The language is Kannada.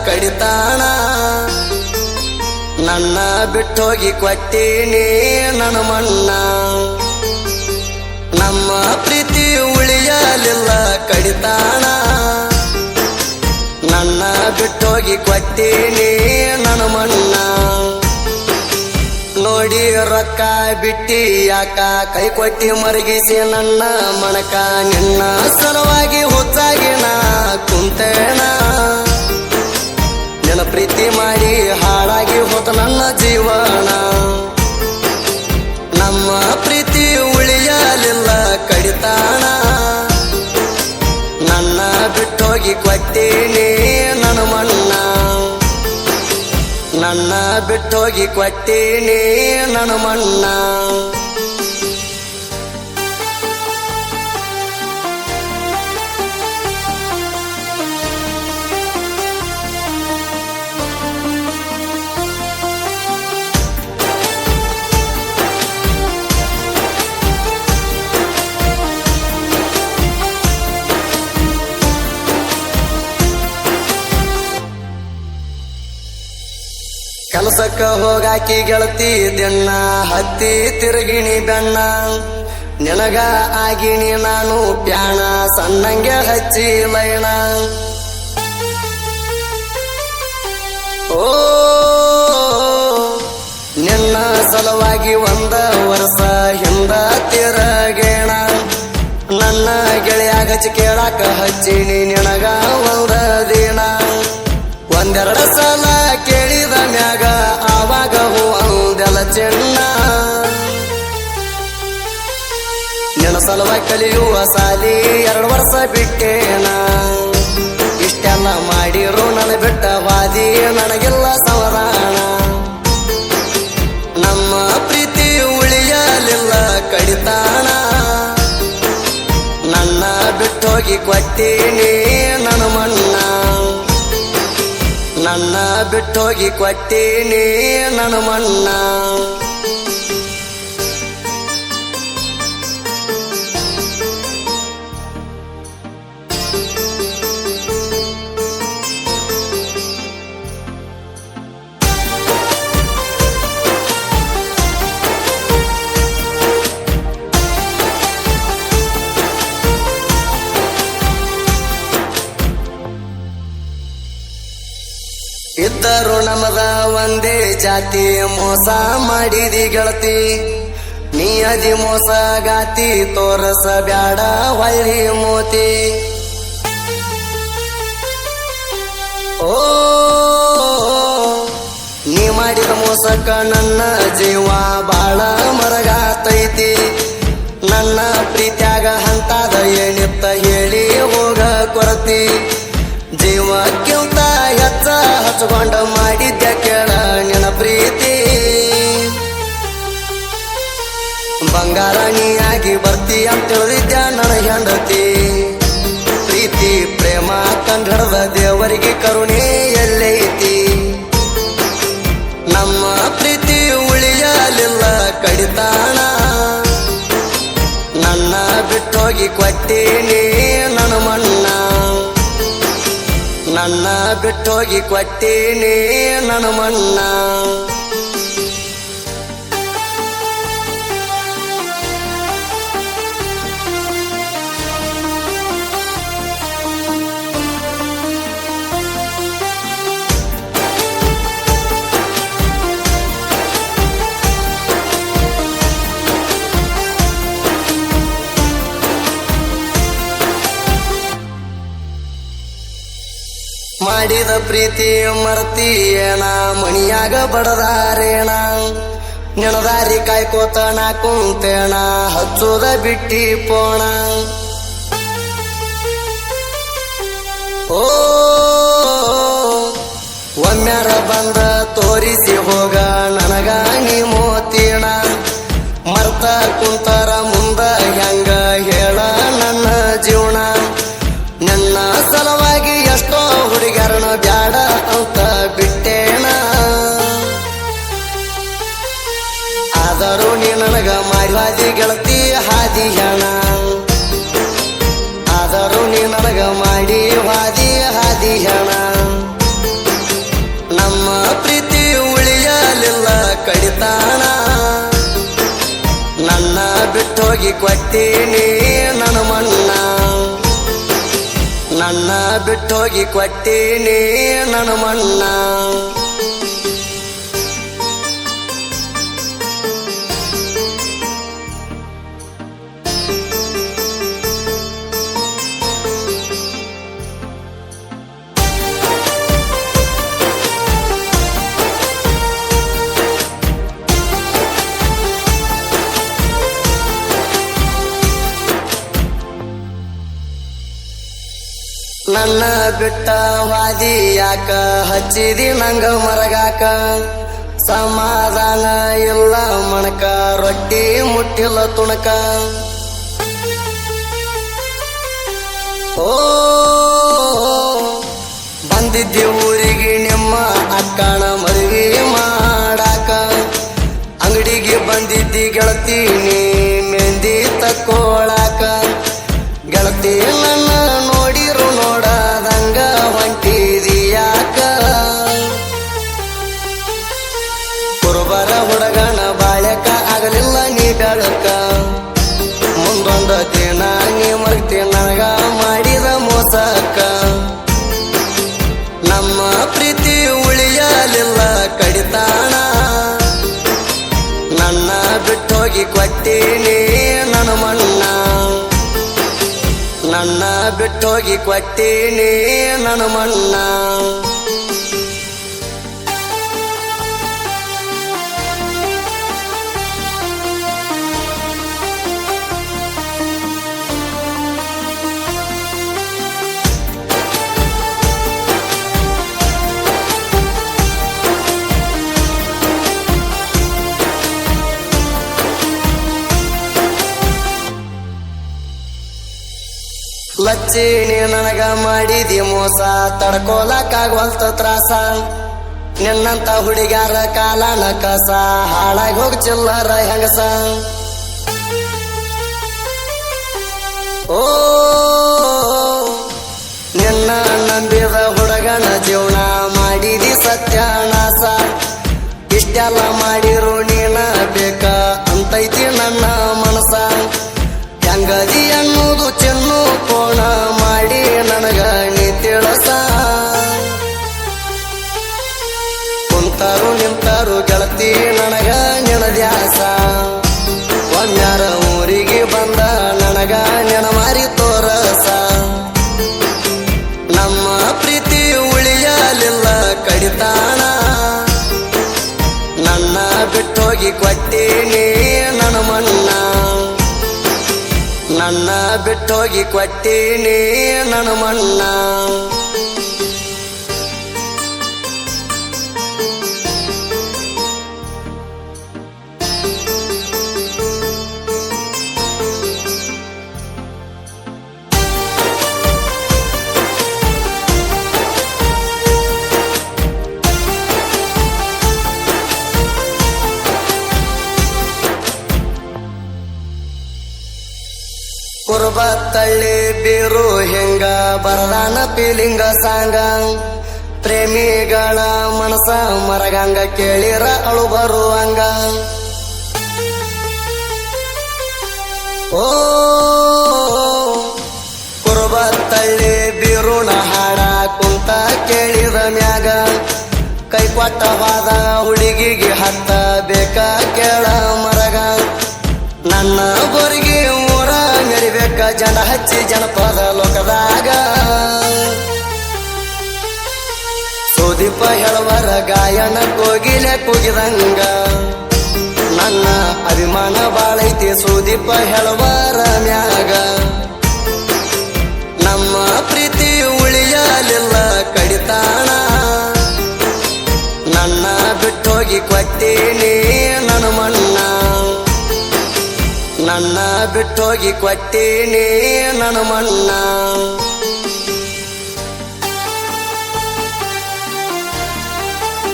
ಕಡಿತಾಣ ನನ್ನ ಬಿಟ್ಟೋಗಿ ಕೊಟ್ಟೀನಿ ನನ್ನ ಮಣ್ಣ ನಮ್ಮ ಪ್ರೀತಿ ಉಳಿಯಲಿಲ್ಲ ಕಡಿತಾಣ ನನ್ನ ಬಿಟ್ಟೋಗಿ ಕೊಟ್ಟೀನಿ ನನ್ನ ಮಣ್ಣ ನೋಡಿ ರೊಕ್ಕ ಬಿಟ್ಟಿ ಯಾಕ ಕೈ ಕೊಟ್ಟಿ ಮರಗಿಸಿ ನನ್ನ ಮಣಕ ನಿನ್ನ ಸಲುವಾಗಿ ಹುಚ್ಚಾಗಿನ ಕುಂತೇಣ ನಿನ್ನ ಪ್ರೀತಿ ಮಾಡಿ ಹಾಳಾಗಿ ಹೋತ ನನ್ನ ಜೀವನ ನಮ್ಮ ಪ್ರೀತಿ ಉಳಿಯಲಿಲ್ಲ ಕಡಿತಾಣ ನನ್ನ ಬಿಟ್ಟೋಗಿ ಕೊಟ್ಟೀನಿ ನನ್ನ ಮಣ್ಣ ನನ್ನ ಬಿಟ್ಟೋಗಿ ಕೊಟ್ಟೀನಿ ನನ್ನ ಮಣ್ಣ ಕೆಲಸಕ್ಕ ಹೋಗಾಕಿ ಗೆಳತಿ ದಿನ ಹತ್ತಿ ತಿರುಗಿಣಿ ಬೆಣ್ಣ ನಿನಗ ಆಗಿನಿ ನಾನು ಪ್ಯಾಣ ಸಣ್ಣಂಗೆ ಹಚ್ಚಿ ಲೈಣ ಓ ನಿನ್ನ ಸಲುವಾಗಿ ಒಂದ ವರ್ಷ ಹಿಂದ ತಿರಗೇಣ ನನ್ನ ಗೆಳೆಯಾಗಚ್ಚಿ ಕೇಳಾಕ ಹಚ್ಚಿನಿ ನಿನಗ ಒಂದ ದಿನ ಒಂದೆರಡು ಸಲ ಕೇಳಿದ ಮ್ಯಾಗ ಆವಾಗ ಹೂ ಅಂದೆಲ್ಲ ಚೆನ್ನ ನಿನ್ನ ಸಲುವಾಗಿ ಕಲಿಯುವ ಸಾಲಿ 2 ವರ್ಷ ಬಿಟ್ಟೇನ ಇಷ್ಟೆಲ್ಲ ಮಾಡಿರು ನನ್ನ ಬಿಟ್ಟ ವಾದಿ ನನಗೆಲ್ಲ ಸಮಾಧಾನ ನಮ್ಮ ಪ್ರೀತಿ ಉಳಿಯಲಿಲ್ಲ ಕಡಿತಾಣ ನನ್ನ ಬಿಟ್ಟೋಗಿ ಕೊಟ್ಟೀನಿ ನನ್ನ ಮಣ್ಣ ನನ್ನ ಬಿಟ್ಟೋಗಿ ಕೊಟ್ಟೀನಿ ನನ್ನ ಮಣ್ಣ ಇದ್ದರು ನಮದ ಒಂದೇ ಜಾತಿ ಮೋಸ ಮಾಡಿದಿ ಗೆಳತಿ ನೀ ಅದಿ ಮೋಸಗಾತಿ ತೋರಸ ಬ್ಯಾಡ ಹೊಳ್ಳಿ ಮೋತಿ ಓ ನೀ ಮಾಡಿದ ಮೋಸಕ್ಕ ನನ್ನ ಜೀವ ಬಾಳ ಮರಗಾತೈತಿ ನನ್ನ ಪ್ರೀತ್ಯಾಗ ಹಂತಾದ ಏನಿತ್ತ ಹೇಳಿ ಹೋಗ ಕೊರತಿ ಜೀವಕ್ಕಿಂತ ಹೆಚ್ಚ ಹಚ್ಕೊಂಡ ಮಾಡಿದ್ದ ಕೇಳ ನಿನ್ನ ಪ್ರೀತಿ ಬಂಗಾರ ನೀಯಾಗಿ ಬರ್ತಿ ಅಂತ ತಿಳಿದಿದ್ದ ನನ್ನ ಹೆಂಡತಿ ಪ್ರೀತಿ ಪ್ರೇಮ ಕಂಡದ ದೇವರಿಗೆ ಕರುಣೆ ಎಲ್ಲೈತಿ ನಮ್ಮ ಪ್ರೀತಿ ಉಳಿಯಲಿಲ್ಲ ಕಡಿತಾಣ ನನ್ನ ಬಿಟ್ಟೋಗಿ ಕೊಟ್ಟೀನಿ ನನ್ನ ಮಣ್ಣ ನನ್ನ ಬಿಟ್ಟೋಗಿ ಕೊಟ್ಟೀನಿ ನನ್ನ ಮಣ್ಣ ಮಾಡಿದ ಪ್ರೀತಿ ಮರ್ತಿಯೇಣ ಮಣಿಯಾಗ ಬಡದಾರೇಣ ನೆನದಾರಿ ಕಾಯ್ಕೋತ ನಾ ಕುಂತೇಣ ಹಚ್ಚೋದ ಬಿಟ್ಟಿ ಪೋಣ ಓ ಒಮ್ಮ್ಯಾರ ಬಂದ ತೋರಿಸಿ ಹೋಗ ನನಗ ನೀ ಮೋತೀಣ ಮರ್ತ ಕುಂತರ ಮುಂದ ಹೆಂಗ ಹೇಳ ನನ್ನ ಜೀವನ ನನ್ನ ಸಲುವಾಗಿ ಎಷ್ಟೋ ಹುಡುಗರನ ಬ್ಯಾಡ ಅಂತ ಬಿಟ್ಟೇಣ ಆದರೂ ನೀ ನನಗ ಮಾಡಿ ಗೆಳತಿ ಹಾದಿ ಹೆಣ ಆದರೂ ನೀ ನನಗ ಮಾಡಿ ಹಾದಿ ಹೆಣ ಬಿಟ್ಟೋಗಿ ಕೊಟ್ಟೀನಿ ನನ್ನ ಮಣ್ಣ ನನ್ನ ಬಿಟ್ಟೋಗಿ ಕೊಟ್ಟೀನಿ ನನ್ನ ಮಣ್ಣ ನನ್ನ ಬಿಟ್ಟ ವಾದಿ ಯಾಕ ಹಚ್ಚಿದಿ ನಂಗ ಮರಗಾಕ ಸಮಾಧಾನ ಇಲ್ಲ ಮಣಕ ರೊಟ್ಟಿ ಮುಟ್ಟಿಲ್ಲ ತುಣಕ ಓ ಬಂದಿದ್ದಿ ಊರಿಗೆ ನಿಮ್ಮ ಅಕ್ಕನ ಮದುವೆ ಮಾಡಾಕ ಅಂಗಡಿಗೆ ಬಂದಿದ್ದಿ ಗೆಳತಿ ನೀ ಮೆಹಂದಿ ತಕ್ಕೋಳಾಕ ಗೆಳತಿ ನನ್ನ ನೋಡಿರು ನೋಡದಂಗ ಹೊಂಟಿದಿಯಾಕ ಕುರುಬರ ಹುಡುಗನ ಬಾಳಕ ಆಗಲಿಲ್ಲ ನೀ ಬೆಳಕ ಮುಂದೊಂದು ದಿನ ನೀ ಮರ್ತಿ ನನಗ ಮಾಡಿದ ಮೋಸಕ್ಕ ನಮ್ಮ ಪ್ರೀತಿ ಉಳಿಯಲಿಲ್ಲ ಕಡಿತಾಣ ನನ್ನ ಬಿಟ್ಟೋಗಿ ಕೊಟ್ಟೀನಿ ನನ್ನ ಮಣ್ಣ ನನ್ನ ಬಿಟ್ಟೋಗಿ ಕೊಟ್ಟೀನಿ ನನ್ನ ಮಣ್ಣ ಲಚ್ಚಿನಿ ನನಗ ಮಾಡಿದಿ ಮೋಸ ತಡ್ಕೋಲಕ್ಕಾಗವಲ್ತ ತ್ರಾಸ ನಿನ್ನಂತ ಹುಡುಗ್ಯಾರ ಕಾಲನ ಕಸ ಹಾಳಾಗಿ ಹೋಗಿ ಚಿಲ್ಲರ ಹೆಂಗಸ ಓ ನಿನ್ನ ನಂಬಿದ ಹುಡುಗನ ಜೀವನ ಮಾಡಿದಿ ಸತ್ಯನಾಶ ಇಷ್ಟೆಲ್ಲ ಮಾಡಿರು ನೀನ ಬೇಕ ಅಂತೈತಿ ನನ್ನ ಮನಸ ಹೆಂಗದಿ ಅನ್ನೋದು ಚೆನ್ನು ಕೋಣ ಮಾಡಿ ನನಗ ನೀ ತಿಳಸ ಕುಂತಾರು ನಿಂತಾರು ಗೆಳತಿ ನನಗ ನೆನದ್ಯಾಸ ಒಮ್ಯಾರ ಊರಿಗೆ ಬಂದ ನನಗ ನೆನಮಾರಿ ತೋರಸ ನಮ್ಮ ಪ್ರೀತಿ ಉಳಿಯಲಿಲ್ಲ ಕಡಿತಾಣ ನನ್ನ ಬಿಟ್ಟೋಗಿ ಕೊಟ್ಟೀನಿ ನನ್ನ ಮಣ್ಣ ನನ್ನ ಬಿಟ್ಟೋಗಿ ಕೊಟ್ಟೀನಿ ನನ್ನ ಮಣ್ಣ ಕುರುಬ ತಳ್ಳಿ ಬೀರು ಹೆಂಗ ಬರದಾನ ಪೀಲಿಂಗ ಸಾಂಗ ಪ್ರೇಮಿಗಳ ಮನಸ ಮರಗಂಗ ಕೇಳಿರ ಅಳು ಬರುವಂಗ ಓ ಕುರುಬ ತಳ್ಳಿ ಬೀರುನ ಹಾಡ ಕುಂತ ಕೇಳಿದ ಮ್ಯಾಗ ಕೈ ಕೊಟ್ಟವಾದ ಹುಡುಗಿಗೆ ಹತ್ತ ಬೇಕ ಕೇಳ ಮರಗ ನನ್ನ ಬೋರಿಗೆ ಊರ ಮೆರಿಬೇಕ ಜನ ಹಚ್ಚಿ ಜನಪದ ಲೋಕದಾಗ ಸುದೀಪ ಹೇಳುವರ ಗಾಯನ ಕೋಗಿಲೆ ಕೂಗಿದಂಗ ನನ್ನ ಅಭಿಮಾನ ಬಾಳೈತಿ ಸುದೀಪ ಹೇಳುವರ ಮ್ಯಾಗ ನಮ್ಮ ಪ್ರೀತಿ ಉಳಿಯಲಿಲ್ಲ ಕಡಿತಾಣ ನನ್ನ ಬಿಟ್ಟೋಗಿ ಕೊಟ್ಟೀನಿ ನನ್ನ ಮಣ್ಣ ನನ್ನ ಬಿಟ್ಟೋಗಿ ಕೊಟ್ಟೀನಿ ನನ್ನ ಮಣ್ಣ